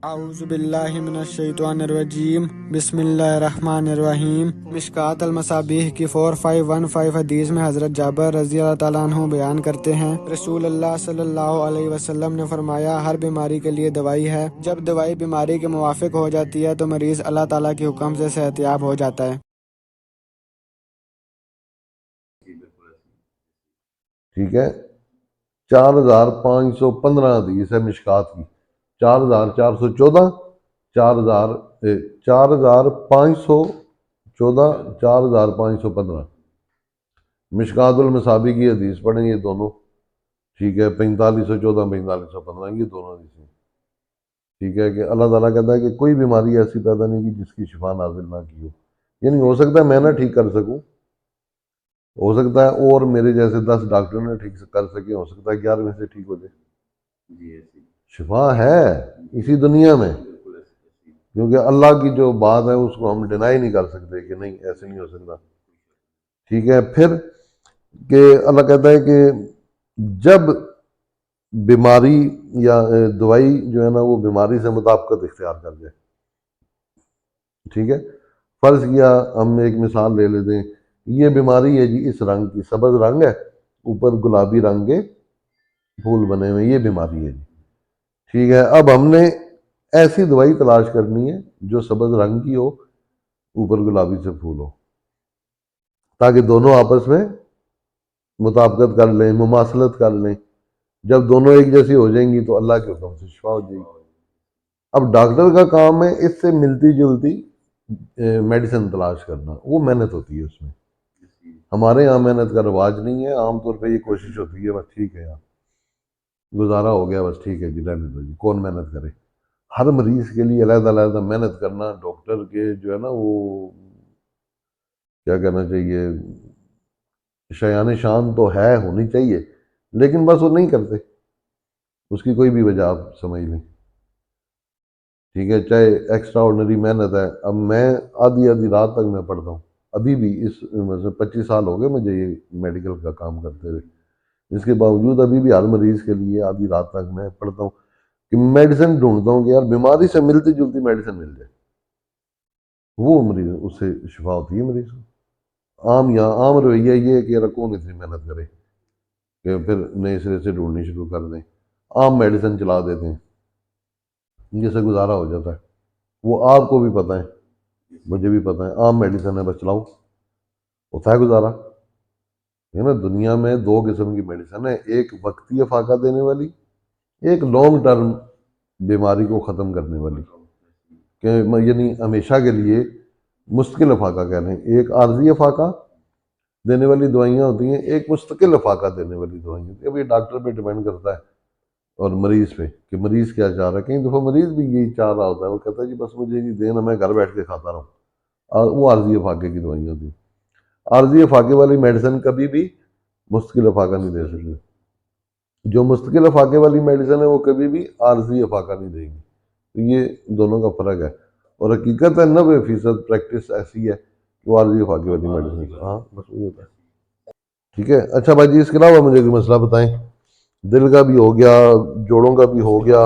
اعوذ باللہ من الشیطان الرجیم بسم اللہ الرحمن الرحیم۔ مشکوٰۃ المصابیح کی 4515 حدیث میں حضرت جابر رضی اللہ تعالیٰ عنہ بیان کرتے ہیں، رسول اللہ صلی اللہ علیہ وسلم نے فرمایا، ہر بیماری کے لیے دوائی ہے۔ جب دوائی بیماری کے موافق ہو جاتی ہے تو مریض اللہ تعالیٰ کے حکم سے صحت یاب ہو جاتا ہے۔ ٹھیک ہے، 4515 حدیث ہے مشکات کی، 4414، 4514، 4515 مشکات المصابیح کی حدیث پڑھیں یہ دونوں، ٹھیک ہے، 4514، 4515 یہ دونوں حدیثیں، ٹھیک ہے، کہ اللہ تعالیٰ کہتا ہے کہ کوئی بیماری ایسی پیدا نہیں کی جس کی شفا نازل نہ کی ہو، یعنی ہو سکتا ہے میں نہ ٹھیک کر سکوں، ہو سکتا ہے اور میرے جیسے 10 ڈاکٹر نے ٹھیک کر سکے، ہو سکتا ہے 11 میں سے ٹھیک ہو جائے۔ شفا ہے اسی دنیا میں، کیونکہ اللہ کی جو بات ہے اس کو ہم ڈینائی نہیں کر سکتے کہ نہیں ایسے نہیں ہو سکتا، ٹھیک ہے۔ پھر کہ اللہ کہتا ہے کہ جب بیماری یا دوائی جو ہے نا وہ بیماری سے مطابقت اختیار کر جائے، ٹھیک ہے، فرض کیا ہم ایک مثال لے لیتے ہیں، یہ بیماری ہے جی اس رنگ کی، سبز رنگ ہے، اوپر گلابی رنگ کے پھول بنے ہوئے، یہ بیماری ہے جی، ٹھیک ہے۔ اب ہم نے ایسی دوائی تلاش کرنی ہے جو سبز رنگ کی ہو، اوپر گلابی سے پھول ہو، تاکہ دونوں آپس میں مطابقت کر لیں، مماثلت کر لیں۔ جب دونوں ایک جیسی ہو جائیں گی تو اللہ کے حکم سے شفا ہو جائے گی۔ اب ڈاکٹر کا کام ہے اس سے ملتی جلتی میڈیسن تلاش کرنا، وہ محنت ہوتی ہے اس میں۔ ہمارے یہاں محنت کا رواج نہیں ہے، عام طور پہ یہ کوشش ہوتی ہے بس ٹھیک ہے یار گزارا ہو گیا، بس ٹھیک ہے جی رہنے دو جی، کون محنت کرے۔ ہر مریض کے لیے علیحدہ علیحدہ محنت کرنا، ڈاکٹر کے جو ہے نا وہ کیا کہنا چاہیے، شایان شان تو ہے، ہونی چاہیے، لیکن بس وہ نہیں کرتے، اس کی کوئی بھی وجہ آپ سمجھ لیں، ٹھیک ہے، چاہے ایکسٹرا آرڈنری محنت ہے۔ اب میں آدھی رات تک میں پڑھتا ہوں، ابھی بھی اس 25 سال ہو گئے مجھے یہ میڈیکل کا کام کرتے ہوئے، اس کے باوجود ابھی بھی ہر مریض کے لیے آدھی رات تک میں پڑھتا ہوں کہ میڈیسن ڈھونڈتا ہوں کہ یار بیماری سے ملتی جلتی میڈیسن مل جائے، وہ مریض اس سے شفا ہوتی ہے مریض کو۔ عام رویہ یہ ہے کہ یار کون اتنی محنت کرے کہ پھر نئے سرے سے ڈھونڈنی شروع کر دیں، عام میڈیسن چلا دیتے ہیں، جیسے گزارا ہو جاتا ہے۔ وہ آپ کو بھی پتہ ہے، مجھے بھی پتہ ہے، عام میڈیسن ہے بس چلاؤ، ہوتا ہے گزارا، ہے نا۔ دنیا میں 2 قسم کی میڈیسن ہے، ایک وقتی افاقہ دینے والی، ایک لانگ ٹرم بیماری کو ختم کرنے والی، کہ یعنی ہمیشہ کے لیے مستقل افاقہ کہہ لیں۔ ایک عارضی افاقہ دینے والی دوائیاں ہوتی ہیں، ایک مستقل افاقہ دینے والی دوائیاں ہوتی ہیں۔ اب یہ ڈاکٹر پہ ڈیپینڈ کرتا ہے اور مریض پہ کہ مریض کیا چاہ رہا ہے۔ کئی دفعہ مریض بھی یہی چاہ رہا ہوتا ہے، وہ کہتا ہے جی بس مجھے یہ دینا، میں گھر بیٹھ کے کھاتا رہوں، اور وہ عارضی افاقے کی دوائیاں ہوتی ہیں۔ عارضی افاقے والی میڈیسن کبھی بھی مستقل افاقہ نہیں دے سکتی، جو مستقل افاقے والی میڈیسن ہے وہ کبھی بھی عارضی افاقہ نہیں دے گی۔ تو یہ دونوں کا فرق ہے، اور حقیقت ہے 90% پریکٹس ایسی ہے کہ وہ عارضی افاقے والی میڈیسن، ہاں بس وہی ہوتا ہے، ٹھیک ہے۔ اچھا بھائی جی، اس کے علاوہ مجھے کوئی مسئلہ بتائیں، دل کا بھی ہو گیا، جوڑوں کا بھی ہو گیا،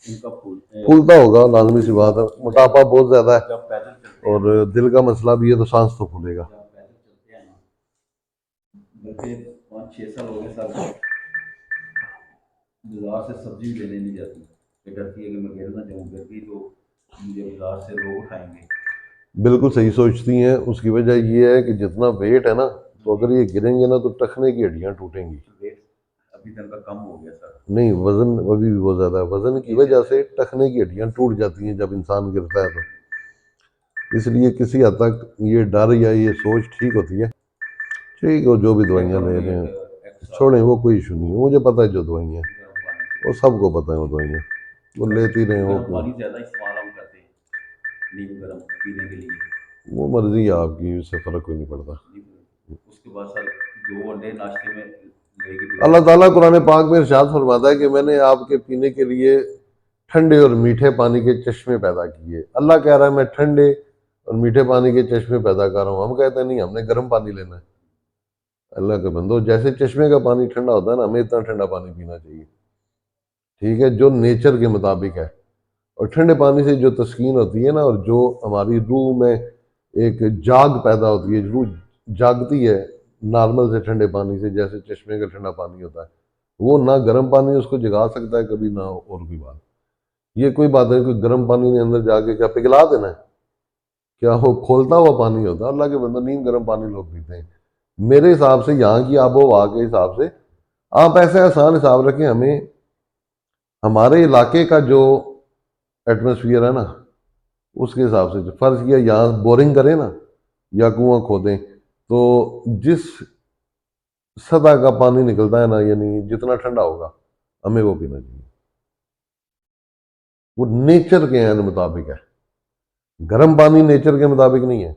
پھولتا ہوگا، لازمی سی بات ہے، موٹاپا بہت زیادہ ہے اور دل کا مسئلہ بھی ہے تو سانس تو پھولے گا۔ 5-6 سال ہو گئے سر، بازار سے سبزی بھی لینے نہیں جاتی کہ ڈرتی ہے کہ میں گر نہ جاؤں، گر گئی تو مجھے بازار سے لوگ اٹھائیں گے۔ بالکل صحیح سوچتی ہیں، اس کی وجہ یہ ہے کہ جتنا ویٹ ہے نا، تو اگر یہ گریں گے نا تو ٹخنے کی ہڈیاں ٹوٹیں گی۔ ویٹ ابھی تک کا کم ہو گیا سر، نہیں، وزن ابھی بھی بہت زیادہ ہے، وزن کی وجہ سے ٹخنے کی ہڈیاں ٹوٹ جاتی ہیں جب انسان گرتا ہے تو، اس لیے کسی حد تک یہ ڈر یا یہ سوچ ٹھیک ہوتی ہے، ٹھیک ہے، جو بھی دوائیاں لے رہے ہیں چھوڑیں، وہ کوئی ایشو نہیں ہے، مجھے پتہ ہے جو دوائیاں وہ سب کو پتہ ہے، وہ دوائیاں وہ لیتی رہیں، وہ گرم پانی زیادہ استعمال ہم کرتے ہیں نیم گرم پینے کے لیے، وہ مرضی ہے آپ کی، اس سے فرق کوئی نہیں پڑتا۔ اس کے بعد سر 2 انڈے ناشتے میں لے کے اللہ تعالیٰ قرآن پاک میں ارشاد فرماتا ہے کہ میں نے آپ کے پینے کے لیے ٹھنڈے اور میٹھے پانی کے چشمے پیدا کیے۔ اللہ کہہ رہا ہے میں ٹھنڈے اور میٹھے پانی کے چشمے پیدا کر رہا ہوں، ہم کہتے ہیں نہیں ہم نے گرم پانی لینا ہے۔ اللہ کے بندو، جیسے چشمے کا پانی ٹھنڈا ہوتا ہے نا، ہمیں اتنا ٹھنڈا پانی پینا چاہیے، ٹھیک ہے، جو نیچر کے مطابق ہے۔ اور ٹھنڈے پانی سے جو تسکین ہوتی ہے نا، اور جو ہماری روح میں ایک جاگ پیدا ہوتی ہے، روح جاگتی ہے نارمل سے ٹھنڈے پانی سے، جیسے چشمے کا ٹھنڈا پانی ہوتا ہے، وہ نہ گرم پانی اس کو جگا سکتا ہے کبھی، نہ اور بھی بات. یہ کوئی بات ہے کوئی گرم پانی نے اندر جا کے کیا پگھلا دینا ہے؟ کیا وہ کھولتا ہوا پانی ہوتا ہے؟ اللہ کے بندہ نیم گرم پانی لوگ پیتے ہیں. میرے حساب سے یہاں کی آب و ہوا کے حساب سے آپ ایسے آسان حساب رکھیں، ہمیں ہمارے علاقے کا جو ایٹماسفیئر ہے نا، اس کے حساب سے فرض کیا یہاں بورنگ کریں نا یا کنواں کھودیں، تو جس سطح کا پانی نکلتا ہے نا، یعنی جتنا ٹھنڈا ہوگا ہمیں وہ پینا چاہیے. وہ نیچر کے ہیں مطابق ہے، گرم پانی نیچر کے مطابق نہیں ہے.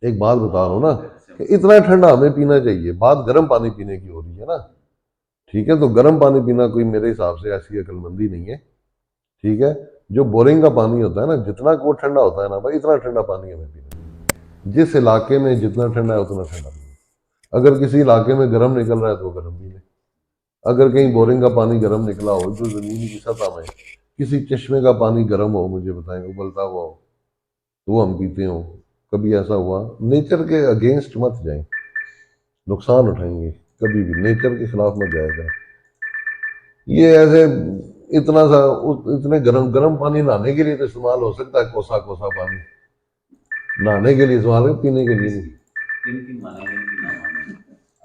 ایک بات بتا رہا ہوں نا کہ اتنا ٹھنڈا ہمیں پینا چاہیے، بات گرم پانی پینے کی ہو رہی ہے نا. ٹھیک ہے، تو گرم پانی پینا کوئی میرے حساب سے ایسی عقل مندی نہیں ہے. ٹھیک ہے، جو بورنگ کا پانی ہوتا ہے نا، جتنا وہ ٹھنڈا ہوتا ہے نا بھائی، اتنا ٹھنڈا پانی ہمیں پینا چاہیے. جس علاقے میں جتنا ٹھنڈا ہے اتنا ٹھنڈا پینا. اگر کسی علاقے میں گرم نکل رہا ہے تو وہ گرم پی لیں. اگر کہیں بورنگ کا پانی گرم نکلا ہو جو زمین کی سطح میں، کسی چشمے کا پانی گرم ہو، مجھے بتائیں ابلتا ہوا ہو، تو وہ ہم پیتے ہوں. کبھی ایسا ہوا، نیچر کے اگینسٹ مت جائیں، نقصان اٹھائیں گے. کبھی بھی نیچر کے خلاف مت جائے گا. یہ ایسے اتنا سا اتنے گرم گرم پانی نہانے کے لیے تو استعمال ہو سکتا ہے، کوسا کوسا پانی نہانے کے لیے استعمال ہے، پینے کے لیے نہیں. کن کی مانے کن کی نہ مانے.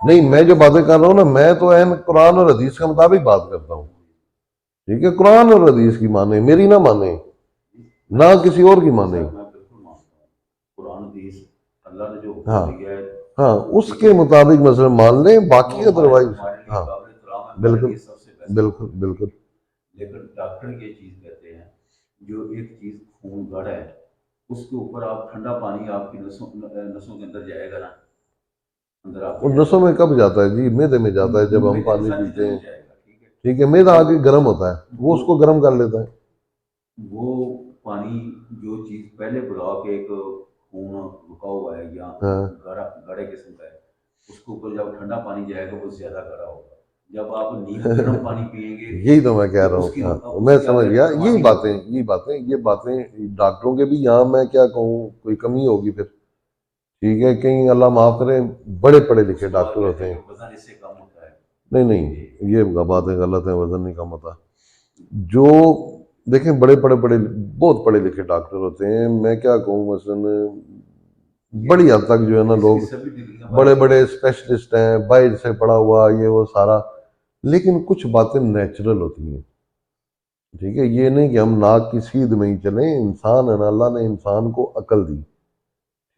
نہیں، میں جو باتیں کر رہا ہوں نا، میں تو عین قرآن اور حدیث کے مطابق بات کرتا ہوں. ٹھیک ہے، قرآن اور حدیث کی مانے، میری نہ مانے، نہ کسی اور کی مانے. میں بالکل مانتا ہوں قرآن حدیث اللہ نے جو ہاں حکم دیا ہے ہاں، اس کے مطابق مثلا مان لیں، باقی ادروائز. ہمارے لیے ہاں قابل احترام ہے، ہمارے بالکل لیے سب سے بیسٹ. بالکل بالکل. لیکن ڈاکٹر یہ چیز کہتے ہیں، جو ایک چیز خون گڑھ ہے اس کے اوپر آپ ٹھنڈا پانی آپ کی نسوں کے اندر جائے گا نا، اندر آپ اور نسوں میں کب جاتا ہے جی؟ معدے میں جاتا ہے جب ہم پانی پیتے ہیں. جائے گا. ٹھیک ہے، ٹھیک ہے، معدہ آگے گرم ہوتا ہے، وہ اس کو گرم کر لیتا ہے. وہ پانی جو چیز پہلے بلا کے ایک خون رکا ہوا ہے یا ہاں گڑے قسم کا ہے، اس کے اوپر جب ٹھنڈا پانی جائے گا وہ زیادہ گڑا ہوگا. جب آپ نیم گرم پانی پیئیں گے یہی تو میں کہہ رہا اس کی ہوں. ہاں میں سمجھ گیا. روانی ہوگی. یہ باتیں ڈاکٹروں کے بھی یہاں میں کیا کہوں، کوئی کمی ہوگی پھر. ٹھیک ہے، کہیں اللہ معاف کرے بڑے پڑھے لکھے ڈاکٹر ہوتے ہیں. وزن اس سے کم ہوتا ہے. نہیں، یہ باتیں غلط ہیں، وزن نہیں کم ہوتا. جو دیکھیں بڑے بہت پڑھے لکھے ڈاکٹر ہوتے ہیں، میں کیا کہوں، مثلا بڑی حد تک جو ہے نا لوگ بڑے بڑے اسپیشلسٹ ہیں، باہر سے پڑھا ہوا یہ وہ سارا، لیکن کچھ باتیں نیچرل ہوتی ہیں. ٹھیک ہے، یہ نہیں کہ ہم ناک کی سیدھ میں ہی چلیں. انسان ہے نا، اللہ نے انسان کو عقل دی.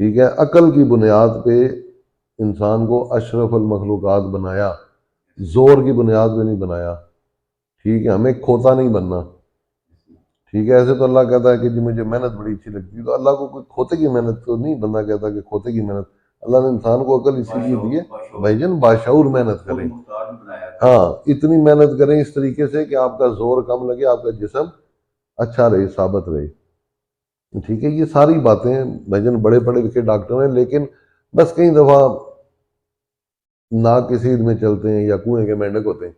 ٹھیک ہے، عقل کی بنیاد پہ انسان کو اشرف المخلوقات بنایا، زور کی بنیاد پہ نہیں بنایا. ٹھیک ہے، ہمیں کھوتا نہیں بننا. ٹھیک ہے، ایسے تو اللہ کہتا ہے کہ جی مجھے محنت بڑی اچھی لگتی ہے، تو اللہ کو کوئی کھوتے کی محنت تو نہیں بندہ کہتا کہ کھوتے کی محنت. اللہ نے انسان کو عقل اسی لیے دی ہے بھائی جان باشعور محنت کریں. ہاں، اتنی محنت کریں اس طریقے سے کہ آپ کا زور کم لگے، آپ کا جسم اچھا رہے، ثابت رہے. ٹھیک ہے، یہ ساری باتیں بھائی جان بڑے پڑھے لکھے ڈاکٹر ہیں، لیکن بس کئی دفعہ ناک کی سیدھ میں چلتے ہیں یا کنویں کے مینڈک ہوتے ہیں.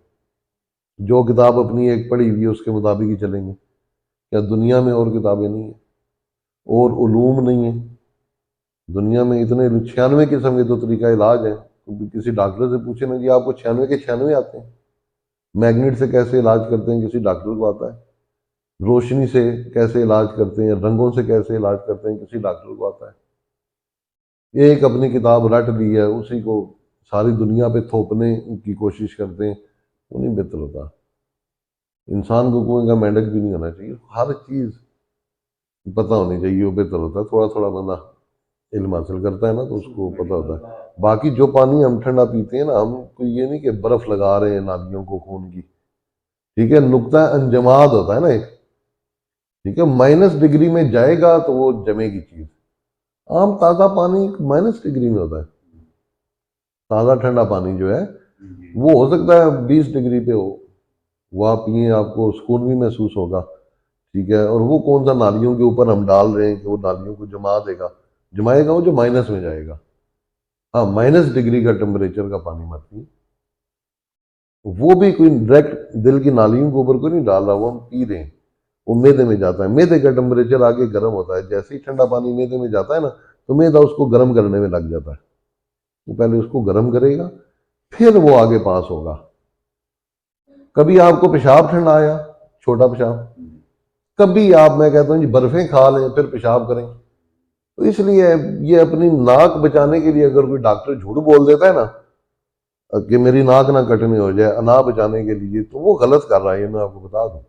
جو کتاب اپنی ایک پڑھی ہوئی ہے اس کے مطابق ہی چلیں گے. کیا دنیا میں اور کتابیں نہیں ہیں اور علوم نہیں ہیں؟ دنیا میں اتنے 96 قسم کے تو طریقہ علاج ہیں. کسی ڈاکٹر سے پوچھیں نا جی آپ کو 96 کے 96 آتے ہیں. میگنیٹ سے کیسے علاج کرتے ہیں کسی ڈاکٹر کو آتا ہے. روشنی سے کیسے علاج کرتے ہیں، رنگوں سے کیسے علاج کرتے ہیں کسی ڈاکٹر کو آتا ہے. ایک اپنی کتاب رٹ لی ہے، اسی کو ساری دنیا پہ تھوپنے کی کوشش کرتے ہیں، وہ نہیں بہتر ہوتا. انسان کو کنویں کا مینڈک بھی نہیں ہونا چاہیے. ہر چیز پتہ ہونی چاہیے، وہ بہتر ہوتا ہے. تھوڑا تھوڑا بندہ علم حاصل کرتا ہے نا تو اس کو پتہ ہوتا ہے. باقی جو پانی ہم ٹھنڈا پیتے ہیں نا، ہم کوئی یہ نہیں کہ برف لگا رہے ہیں نالیوں کو خون کی. ٹھیک ہے، نقطہ انجماد ہوتا ہے نا ایک. ٹھیک ہے، -ڈگری میں جائے گا تو وہ جمے گی چیز. عام تازہ پانی -ڈگری میں ہوتا ہے. تازہ ٹھنڈا پانی جو ہے وہ ہو سکتا ہے 20 ڈگری پہ ہو، وہ آپ پئیں آپ کو سکون بھی محسوس ہوگا. ٹھیک ہے، اور وہ کون سا نالیوں کے اوپر ہم ڈال رہے ہیں کہ وہ نالیوں کو جمائے گا وہ جو مائنس میں جائے گا. ہاں، -ڈگری کا ٹمپریچر کا پانی مت پئیں. وہ بھی کوئی ڈائریکٹ دل کی نالیوں کے اوپر کوئی نہیں ڈال رہا، وہ ہم پی رہے ہیں. وہ میدے میں جاتا ہے، میدے کا ٹمپریچر آگے گرم ہوتا ہے، جیسے ہی ٹھنڈا پانی میدے میں جاتا ہے نا تو میدا اس کو گرم کرنے میں لگ جاتا ہے، وہ پہلے اس کو گرم کرے گا پھر وہ آگے پاس ہوگا۔ کبھی آپ کو پیشاب ٹھنڈا آیا، چھوٹا پیشاب، کبھی آپ، میں کہتا ہوں جی برفیں کھا لیں پھر پیشاب کریں، تو اس لیے یہ اپنی ناک بچانے کے لیے اگر کوئی ڈاکٹر جھوٹ بول دیتا ہے نا کہ میری ناک نہ کٹنی ہو جائے، انا بچانے کے لیے، تو وہ غلط کر رہا ہے، یہ میں آپ کو بتا دوں۔